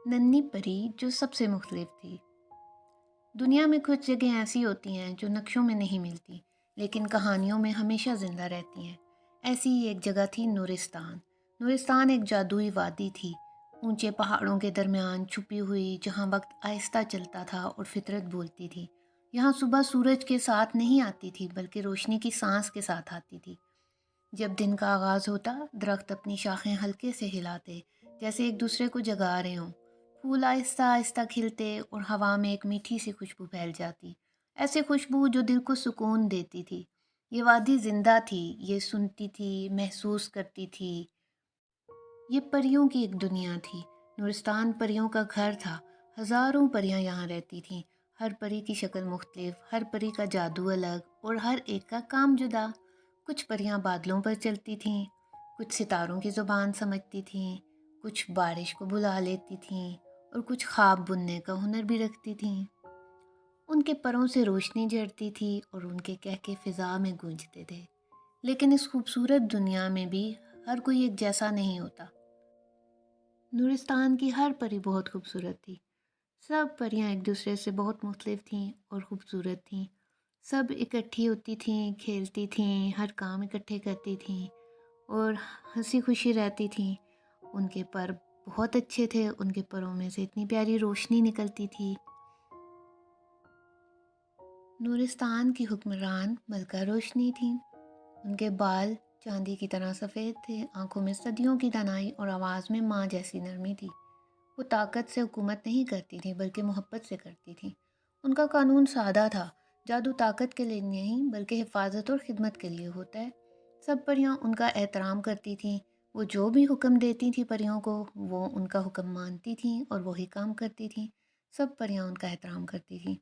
नन्ही परी जो सबसे मुख्तलिफ थी। दुनिया में कुछ जगह ऐसी होती हैं जो नक्शों में नहीं मिलती लेकिन कहानियों में हमेशा ज़िंदा रहती हैं। ऐसी ही एक जगह थी नूरिस्तान। नूरिस्तान एक जादुई वादी थी, ऊंचे पहाड़ों के दरमियान छुपी हुई, जहां वक्त आहिस्ता चलता था और फितरत बोलती थी। यहाँ सुबह सूरज के साथ नहीं आती थी बल्कि रोशनी की सांस के साथ आती थी। जब दिन का आगाज़ होता, दरख्त अपनी शाखें हल्के से हिलाते, जैसे एक दूसरे को जगा रहे हों। फूल आहिस्ता आहिस्ता खिलते और हवा में एक मीठी सी खुशबू फैल जाती, ऐसे खुशबू जो दिल को सुकून देती थी। ये वादी जिंदा थी, ये सुनती थी, महसूस करती थी। ये परियों की एक दुनिया थी। नूरिस्तान परियों का घर था। हजारों परियां यहाँ रहती थीं। हर परी की शक्ल मुख्तलिफ, हर परी का जादू अलग और हर एक का काम जुदा। कुछ परियां बादलों पर चलती थीं, कुछ सितारों की ज़ुबान समझती थीं, कुछ बारिश को बुला लेती थीं और कुछ ख्वाब बुनने का हुनर भी रखती थीं। उनके परों से रोशनी झड़ती थी और उनके कहके फ़िज़ा में गूंजते थे। लेकिन इस खूबसूरत दुनिया में भी हर कोई एक जैसा नहीं होता। नूरिस्तान की हर परी बहुत खूबसूरत थी। सब परियां एक दूसरे से बहुत मुख्तलिफ थीं और ख़ूबसूरत थीं। सब इकट्ठी होती थीं, खेलती थीं, हर काम इकट्ठे करती थीं और हंसी खुशी रहती थीं। उनके पर बहुत अच्छे थे, उनके परों में से इतनी प्यारी रोशनी निकलती थी। नूरिस्तान की हुक्मरान मलका रोशनी थी। उनके बाल चांदी की तरह सफ़ेद थे, आंखों में सदियों की दानाई और आवाज़ में माँ जैसी नरमी थी। वो ताकत से हुकूमत नहीं करती थी बल्कि मोहब्बत से करती थी। उनका कानून सादा था, जादू ताकत के लिए नहीं बल्कि हिफाजत और खिदमत के लिए होता है। सब परियां उनका एहतराम करती थीं। वो जो भी हुक्म देती थी परियों को, वो उनका हुक्म मानती थीं और वही काम करती थीं। सब परियां उनका एहतराम करती थीं।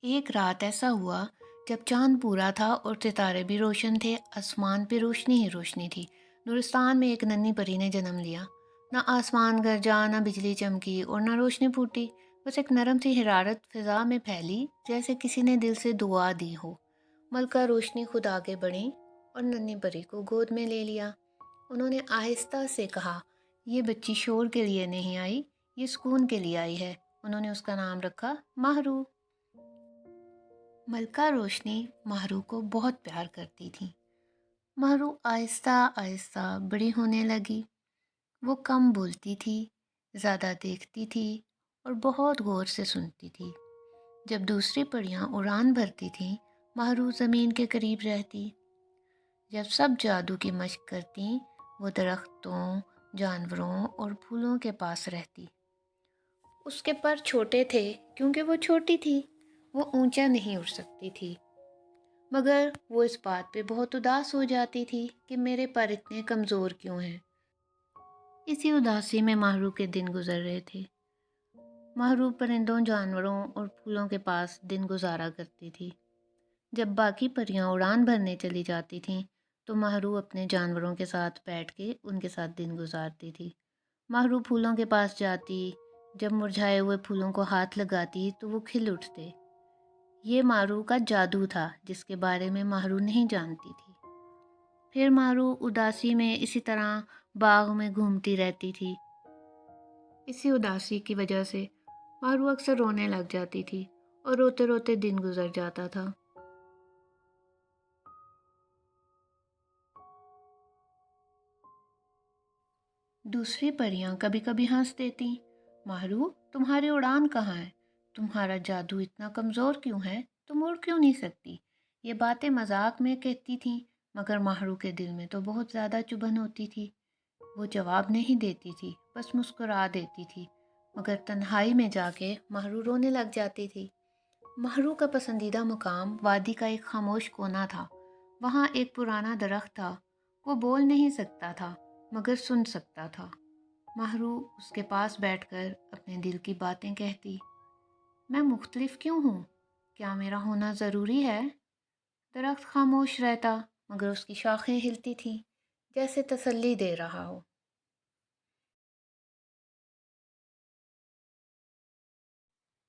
एक रात ऐसा हुआ जब चांद पूरा था और सितारे भी रोशन थे, आसमान पे रोशनी ही रोशनी थी। नूरिस्तान में एक नन्ही परी ने जन्म लिया। ना आसमान गरजा, ना बिजली चमकी और ना रोशनी फूटी। बस एक नरम सी हिरारत फिजा में फैली, जैसे किसी ने दिल से दुआ दी हो। मलका रोशनी खुद आगे बढ़ी और नन्ही परी को गोद में ले लिया। उन्होंने आहिस्ता से कहा, ये बच्ची शोर के लिए नहीं आई, ये सुकून के लिए आई है। उन्होंने उसका नाम रखा माहरू। मलका रोशनी माहरू को बहुत प्यार करती थी। माहरू आहिस्ता आहिस्ता बड़ी होने लगी। वो कम बोलती थी, ज़्यादा देखती थी और बहुत गौर से सुनती थी। जब दूसरी परियां उड़ान भरती थीं, माहरू ज़मीन के करीब रहती। जब सब जादू की मशक करती, वो दरख्तों, जानवरों और फूलों के पास रहती। उसके पर छोटे थे क्योंकि वो छोटी थी। वो ऊंचा नहीं उड़ सकती थी, मगर वो इस बात पे बहुत उदास हो जाती थी कि मेरे पर इतने कमज़ोर क्यों हैं। इसी उदासी में माहरू के दिन गुजर रहे थे। माहरू परिंदों, जानवरों और फूलों के पास दिन गुजारा करती थी। जब बाकी परियां उड़ान भरने चली जाती थीं, तो माहरू अपने जानवरों के साथ बैठ के उनके साथ दिन गुजारती थी। माहरू फूलों के पास जाती। जब मुरझाए हुए फूलों को हाथ लगाती तो वो खिल उठते। ये मारू का जादू था जिसके बारे में माहरू नहीं जानती थी। फिर मारू उदासी में इसी तरह बाग में घूमती रहती थी। इसी उदासी की वजह से मारू अक्सर रोने लग जाती थी और रोते रोते दिन गुजर जाता था। दूसरी परियां कभी कभी हंस देती। मारू, तुम्हारी उड़ान कहाँ है? तुम्हारा जादू इतना कमज़ोर क्यों है? तुम उड़ क्यों नहीं सकती? ये बातें मजाक में कहती थीं, मगर माहरू के दिल में तो बहुत ज़्यादा चुभन होती थी। वो जवाब नहीं देती थी, बस मुस्कुरा देती थी। मगर तन्हाई में जाके माहरू रोने लग जाती थी। माहरू का पसंदीदा मुकाम वादी का एक खामोश कोना था। वहाँ एक पुराना दरख्त था। वो बोल नहीं सकता था, मगर सुन सकता था। माहरू उसके पास बैठकर अपने दिल की बातें कहती। मैं मुख्तलिफ क्यों हूँ? क्या मेरा होना ज़रूरी है? दरख्त खामोश रहता, मगर उसकी शाखें हिलती थीं, जैसे तसल्ली दे रहा हो।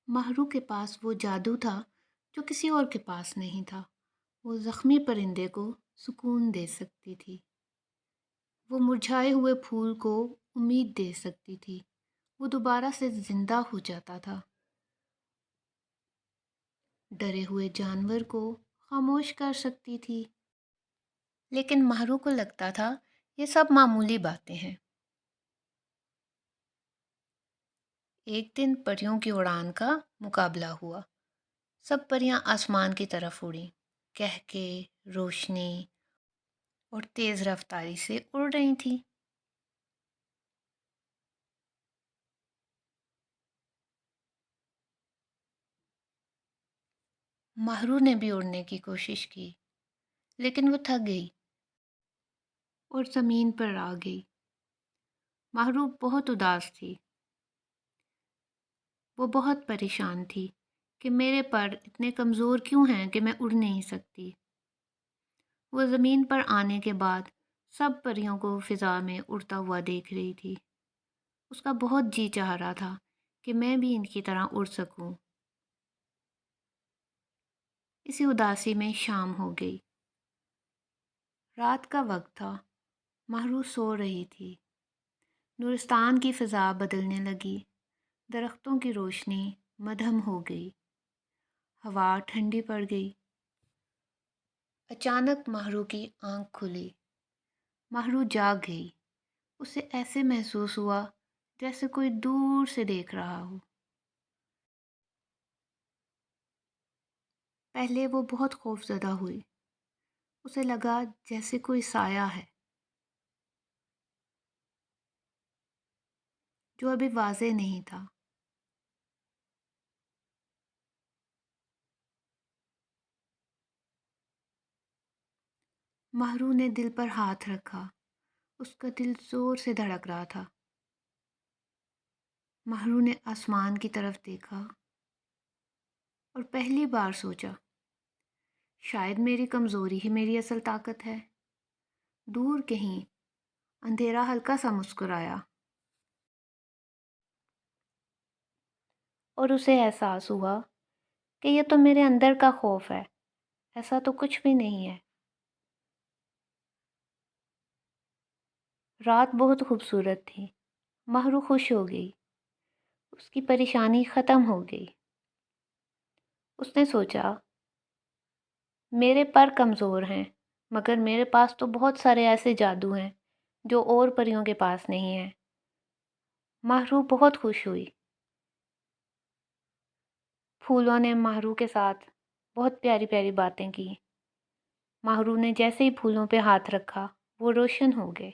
माहरू के पास वो जादू था जो किसी और के पास नहीं था। वो ज़ख्मी परिंदे को सुकून दे सकती थी। वो मुरझाए हुए फूल को उम्मीद दे सकती थी। وہ دوبارہ سے زندہ ہو جاتا تھا، ڈرے ہوئے جانور کو خاموش کر سکتی تھی۔ لیکن ماہرو کو لگتا تھا یہ سب معمولی باتیں ہیں۔ ایک دن پریوں کی اڑان کا مقابلہ ہوا۔ سب پریاں آسمان کی طرف اڑیں، کہکے، روشنی اور تیز رفتاری سے اڑ رہی تھیں۔ ماہرو نے بھی اڑنے کی کوشش کی، لیکن وہ تھک گئی اور زمین پر آ گئی۔ ماہرو بہت اداس تھی، وہ بہت پریشان تھی کہ میرے پر اتنے کمزور کیوں ہیں کہ میں اڑ نہیں سکتی۔ وہ زمین پر آنے کے بعد سب پریوں کو فضا میں اڑتا ہوا دیکھ رہی تھی۔ اس کا بہت جی چاہ رہا تھا کہ میں بھی ان کی طرح اڑ سکوں۔ اسی اداسی میں شام ہو گئی۔ رات کا وقت تھا، ماہرو سو رہی تھی۔ نورستان کی فضا بدلنے لگی، درختوں کی روشنی مدھم ہو گئی، ہوا ٹھنڈی پڑ گئی۔ اچانک ماہرو کی آنکھ کھلی، ماہرو جاگ گئی۔ اسے ایسے محسوس ہوا جیسے کوئی دور سے دیکھ رہا ہو۔ پہلے وہ بہت خوف زدہ ہوئی، اسے لگا جیسے کوئی سایہ ہے جو ابھی واضح نہیں تھا۔ ماہرو نے دل پر ہاتھ رکھا، اس کا دل زور سے دھڑک رہا تھا۔ ماہرو نے آسمان کی طرف دیکھا اور پہلی بار سوچا شاید میری کمزوری ہی میری اصل طاقت ہے۔ دور کہیں اندھیرا ہلکا سا مسکرایا اور اسے احساس ہوا کہ یہ تو میرے اندر کا خوف ہے، ایسا تو کچھ بھی نہیں ہے۔ رات بہت خوبصورت تھی، ماہرو خوش ہو گئی، اس کی پریشانی ختم ہو گئی۔ اس نے سوچا میرے پر کمزور ہیں، مگر میرے پاس تو بہت سارے ایسے جادو ہیں جو اور پریوں کے پاس نہیں ہیں۔ ماہرو بہت خوش ہوئی۔ پھولوں نے ماہرو کے ساتھ بہت پیاری پیاری باتیں کی۔ ماہرو نے جیسے ہی پھولوں پہ ہاتھ رکھا وہ روشن ہو گئے۔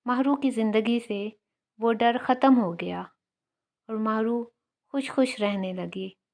ماہرو کی زندگی سے وہ ڈر ختم ہو گیا اور ماہرو خوش خوش رہنے لگی۔